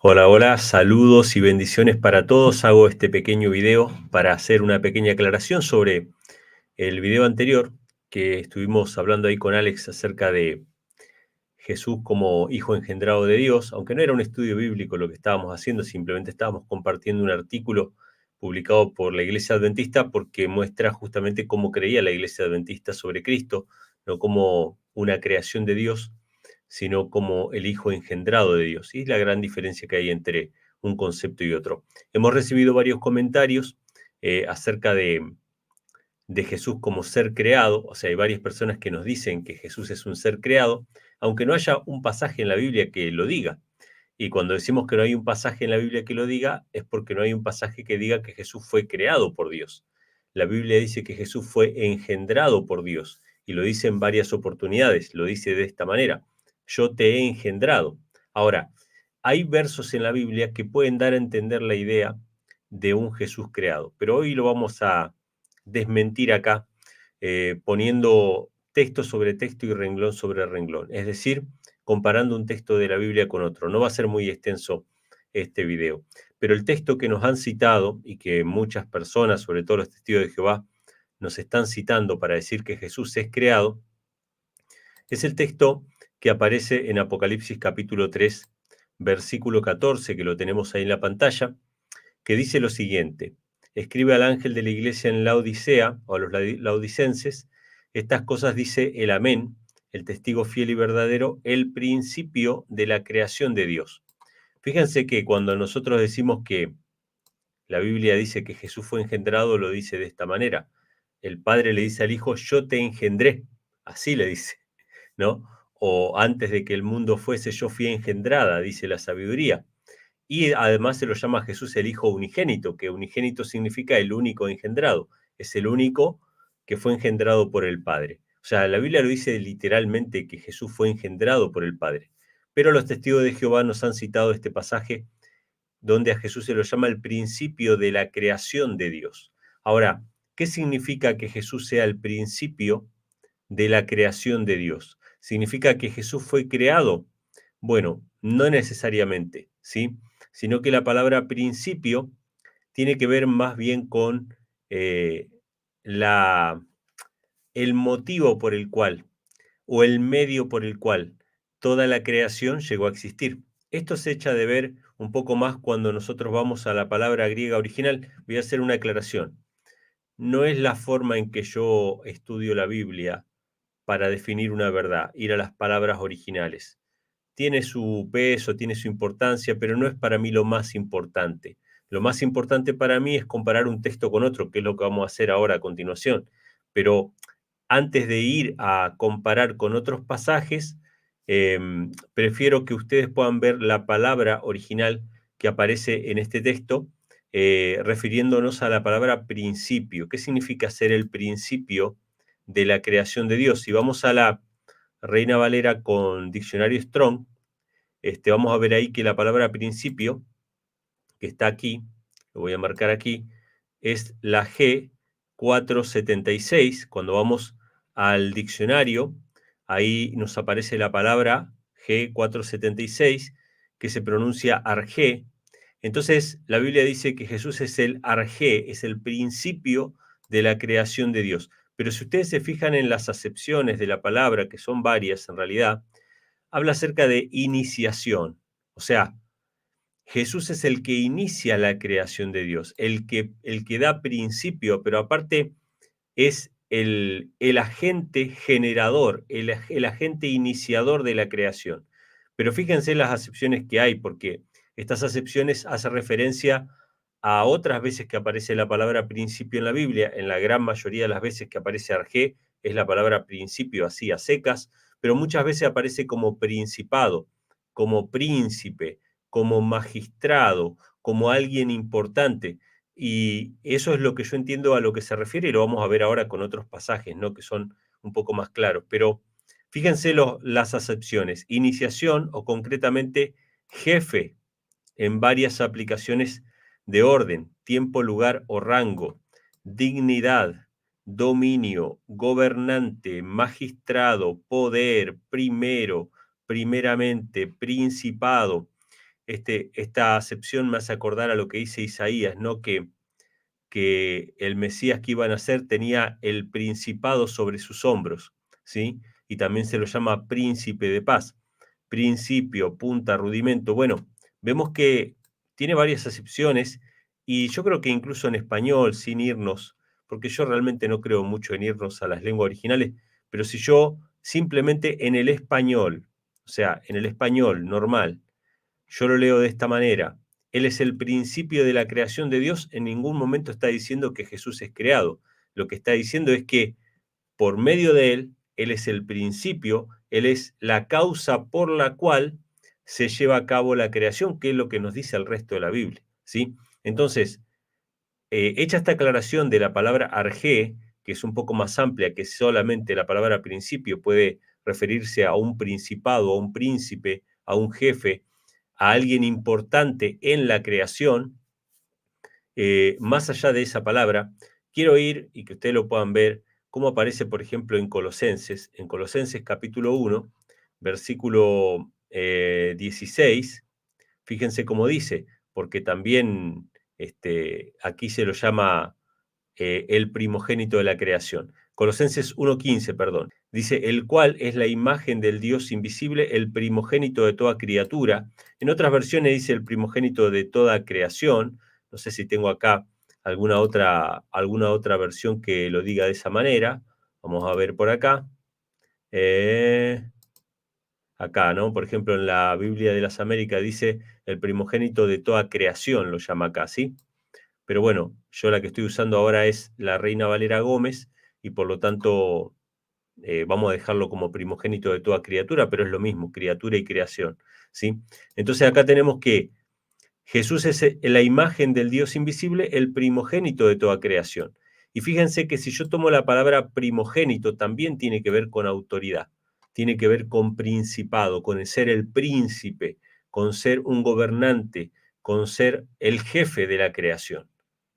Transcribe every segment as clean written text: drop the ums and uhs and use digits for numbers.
Hola, hola, saludos y bendiciones para todos. Hago este pequeño video para hacer una pequeña aclaración sobre el video anterior que estuvimos hablando ahí con Alex acerca de Jesús como hijo engendrado de Dios, aunque no era un estudio bíblico lo que estábamos haciendo, simplemente estábamos compartiendo un artículo publicado por la Iglesia Adventista porque muestra justamente cómo creía la Iglesia Adventista sobre Cristo, no como una creación de Dios, sino como el hijo engendrado de Dios. Y es la gran diferencia que hay entre un concepto y otro. Hemos recibido varios comentarios acerca de Jesús como ser creado, o sea, hay varias personas que nos dicen que Jesús es un ser creado, aunque no haya un pasaje en la Biblia que lo diga. Y cuando decimos que no hay un pasaje en la Biblia que lo diga, es porque no hay un pasaje que diga que Jesús fue creado por Dios. La Biblia dice que Jesús fue engendrado por Dios, y lo dice en varias oportunidades, lo dice de esta manera: yo te he engendrado. Ahora, hay versos en la Biblia que pueden dar a entender la idea de un Jesús creado, pero hoy lo vamos a desmentir acá, poniendo texto sobre texto y renglón sobre renglón, es decir, comparando un texto de la Biblia con otro. No va a ser muy extenso este video, pero el texto que nos han citado y que muchas personas, sobre todo los testigos de Jehová, nos están citando para decir que Jesús es creado, es el texto que aparece en Apocalipsis capítulo 3, versículo 14, que lo tenemos ahí en la pantalla, que dice lo siguiente: escribe al ángel de la iglesia en Laodicea, o a los laodicenses, estas cosas dice el Amén, el testigo fiel y verdadero, el principio de la creación de Dios. Fíjense que cuando nosotros decimos que la Biblia dice que Jesús fue engendrado, lo dice de esta manera. El Padre le dice al Hijo: yo te engendré, así le dice, ¿no? O antes de que el mundo fuese, yo fui engendrada, dice la sabiduría. Y además se lo llama a Jesús el Hijo unigénito, que unigénito significa el único engendrado. Es el único que fue engendrado por el Padre. O sea, la Biblia lo dice literalmente que Jesús fue engendrado por el Padre. Pero los testigos de Jehová nos han citado este pasaje donde a Jesús se lo llama el principio de la creación de Dios. Ahora, ¿qué significa que Jesús sea el principio de la creación de Dios? ¿Significa que Jesús fue creado? Bueno, no necesariamente, ¿sí? Sino que la palabra principio tiene que ver más bien con eh, la, el motivo por el cual o el medio por el cual toda la creación llegó a existir. Esto se echa de ver un poco más cuando nosotros vamos a la palabra griega original. Voy a hacer una aclaración. No es la forma en que yo estudio la Biblia para definir una verdad, ir a las palabras originales. Tiene su peso, tiene su importancia, pero no es para mí lo más importante. Lo más importante para mí es comparar un texto con otro, que es lo que vamos a hacer ahora a continuación. Pero antes de ir a comparar con otros pasajes, prefiero que ustedes puedan ver la palabra original que aparece en este texto, refiriéndonos a la palabra principio. ¿Qué significa ser el principio de la creación de Dios? Si vamos a la Reina Valera con diccionario Strong, vamos a ver ahí que la palabra principio, que está aquí, lo voy a marcar aquí, es la G476. Cuando vamos al diccionario, ahí nos aparece la palabra G476, que se pronuncia arjé. Entonces, la Biblia dice que Jesús es el arjé, es el principio de la creación de Dios. Pero si ustedes se fijan en las acepciones de la palabra, que son varias en realidad, habla acerca de iniciación. O sea, Jesús es el que inicia la creación de Dios, el que da principio, pero aparte es el agente generador, el agente iniciador de la creación. Pero fíjense las acepciones que hay, porque estas acepciones hacen referencia a otras veces que aparece la palabra principio en la Biblia. En la gran mayoría de las veces que aparece arjé es la palabra principio, así a secas, pero muchas veces aparece como principado, como príncipe, como magistrado, como alguien importante. Y eso es lo que yo entiendo a lo que se refiere, y lo vamos a ver ahora con otros pasajes, ¿no? Que son un poco más claros. Pero fíjense las acepciones: iniciación, o concretamente jefe, en varias aplicaciones de orden, tiempo, lugar o rango, dignidad, dominio, gobernante, magistrado, poder, primero, primeramente, principado. esta acepción me hace acordar a lo que dice Isaías, ¿no? Que el Mesías que iban a ser tenía el principado sobre sus hombros, ¿sí? Y también se lo llama príncipe de paz. Principio, punta, rudimento. Bueno, vemos que tiene varias acepciones y yo creo que incluso en español, sin irnos, porque yo realmente no creo mucho en irnos a las lenguas originales, pero si yo simplemente en el español, o sea, en el español normal, yo lo leo de esta manera: Él es el principio de la creación de Dios. En ningún momento está diciendo que Jesús es creado. Lo que está diciendo es que por medio de Él es el principio, Él es la causa por la cual se lleva a cabo la creación, que es lo que nos dice el resto de la Biblia, ¿sí? Entonces, hecha esta aclaración de la palabra arjé, que es un poco más amplia que solamente la palabra principio, puede referirse a un principado, a un príncipe, a un jefe, a alguien importante en la creación. Más allá de esa palabra, quiero ir y que ustedes lo puedan ver, cómo aparece, por ejemplo, en Colosenses capítulo 1, versículo 16. Fíjense cómo dice, porque también aquí se lo llama el primogénito de la creación. Colosenses 1:15, perdón. Dice, el cual es la imagen del Dios invisible, el primogénito de toda criatura. En otras versiones dice el primogénito de toda creación. No sé si tengo acá alguna otra versión que lo diga de esa manera. Vamos a ver por acá. Acá, ¿no? Por ejemplo, en la Biblia de las Américas dice el primogénito de toda creación, lo llama acá, ¿sí? Pero bueno, yo la que estoy usando ahora es la Reina Valera Gómez y por lo tanto vamos a dejarlo como primogénito de toda criatura, pero es lo mismo, criatura y creación, ¿sí? Entonces acá tenemos que Jesús es la imagen del Dios invisible, el primogénito de toda creación. Y fíjense que si yo tomo la palabra primogénito, también tiene que ver con autoridad, tiene que ver con principado, con el ser el príncipe, con ser un gobernante, con ser el jefe de la creación.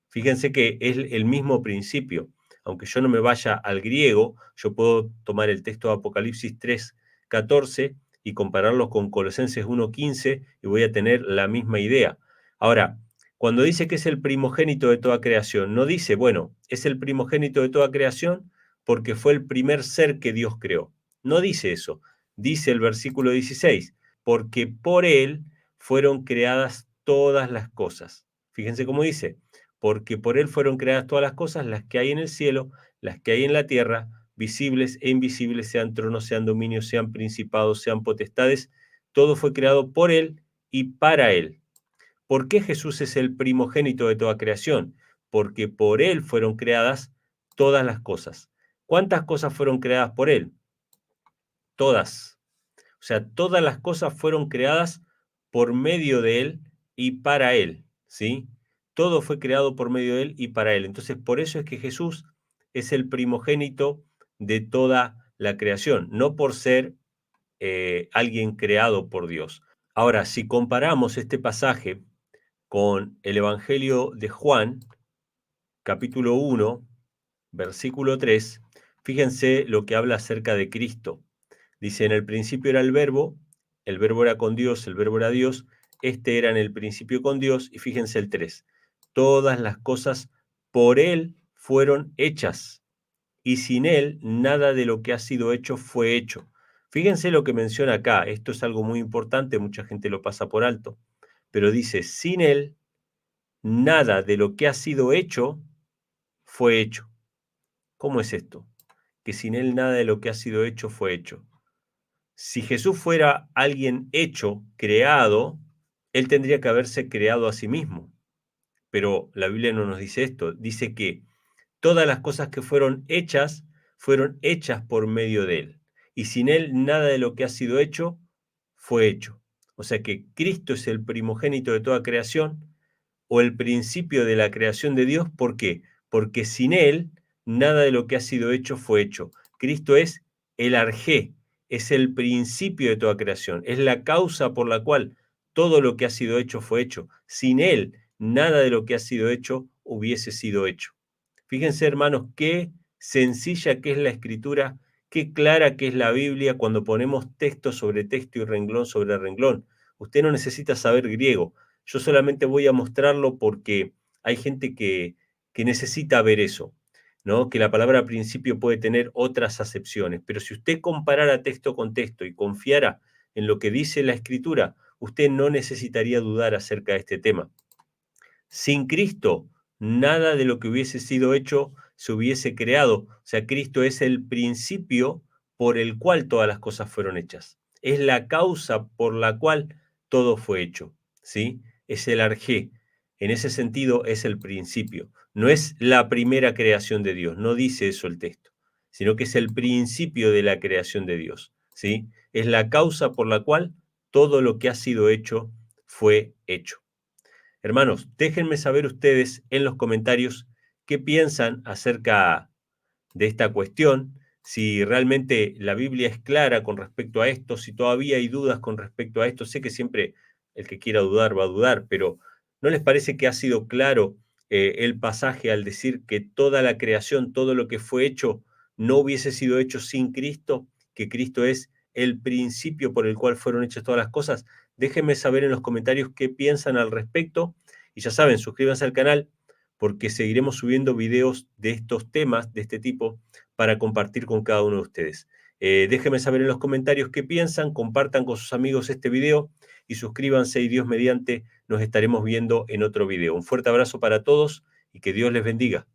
Fíjense que es el mismo principio. Aunque yo no me vaya al griego, yo puedo tomar el texto de Apocalipsis 3:14 y compararlo con Colosenses 1:15 y voy a tener la misma idea. Ahora, cuando dice que es el primogénito de toda creación, no dice, bueno, es el primogénito de toda creación porque fue el primer ser que Dios creó. No dice eso. Dice el versículo 16, porque por él fueron creadas todas las cosas. Fíjense cómo dice, porque por él fueron creadas todas las cosas, las que hay en el cielo, las que hay en la tierra, visibles e invisibles, sean tronos, sean dominios, sean principados, sean potestades, todo fue creado por él y para él. ¿Por qué Jesús es el primogénito de toda creación? Porque por él fueron creadas todas las cosas. ¿Cuántas cosas fueron creadas por él? Todas. O sea, todas las cosas fueron creadas por medio de él y para él, ¿sí? Todo fue creado por medio de él y para él. Entonces, por eso es que Jesús es el primogénito de toda la creación, no por ser alguien creado por Dios. Ahora, si comparamos este pasaje con el Evangelio de Juan, capítulo 1, versículo 3, fíjense lo que habla acerca de Cristo. Dice, en el principio era el verbo era con Dios, el verbo era Dios, este era en el principio con Dios, y fíjense el 3, todas las cosas por Él fueron hechas, y sin Él nada de lo que ha sido hecho fue hecho. Fíjense lo que menciona acá, esto es algo muy importante, mucha gente lo pasa por alto, pero dice, sin Él nada de lo que ha sido hecho fue hecho. ¿Cómo es esto? Que sin Él nada de lo que ha sido hecho fue hecho. Si Jesús fuera alguien hecho, creado, Él tendría que haberse creado a sí mismo. Pero la Biblia no nos dice esto. Dice que todas las cosas que fueron hechas por medio de Él. Y sin Él nada de lo que ha sido hecho fue hecho. O sea que Cristo es el primogénito de toda creación o el principio de la creación de Dios. ¿Por qué? Porque sin Él, nada de lo que ha sido hecho fue hecho. Cristo es el arjé, es el principio de toda creación, es la causa por la cual todo lo que ha sido hecho fue hecho. Sin Él, nada de lo que ha sido hecho hubiese sido hecho. Fíjense, hermanos, qué sencilla que es la escritura, qué clara que es la Biblia cuando ponemos texto sobre texto y renglón sobre renglón. Usted no necesita saber griego. Yo solamente voy a mostrarlo porque hay gente que necesita ver eso, ¿no? Que la palabra principio puede tener otras acepciones, pero si usted comparara texto con texto y confiara en lo que dice la Escritura, usted no necesitaría dudar acerca de este tema. Sin Cristo, nada de lo que hubiese sido hecho se hubiese creado. O sea, Cristo es el principio por el cual todas las cosas fueron hechas. Es la causa por la cual todo fue hecho, ¿sí? Es el arjé. En ese sentido, es el principio. No es la primera creación de Dios, no dice eso el texto, sino que es el principio de la creación de Dios, ¿sí? Es la causa por la cual todo lo que ha sido hecho fue hecho. Hermanos, déjenme saber ustedes en los comentarios qué piensan acerca de esta cuestión, si realmente la Biblia es clara con respecto a esto, si todavía hay dudas con respecto a esto. Sé que siempre el que quiera dudar va a dudar, pero ¿no les parece que ha sido claro el pasaje al decir que toda la creación, todo lo que fue hecho, no hubiese sido hecho sin Cristo, que Cristo es el principio por el cual fueron hechas todas las cosas? Déjenme saber en los comentarios qué piensan al respecto y ya saben, suscríbanse al canal porque seguiremos subiendo videos de estos temas, de este tipo, para compartir con cada uno de ustedes. Déjenme saber en los comentarios qué piensan, compartan con sus amigos este video y suscríbanse y Dios mediante nos estaremos viendo en otro video. Un fuerte abrazo para todos y que Dios les bendiga.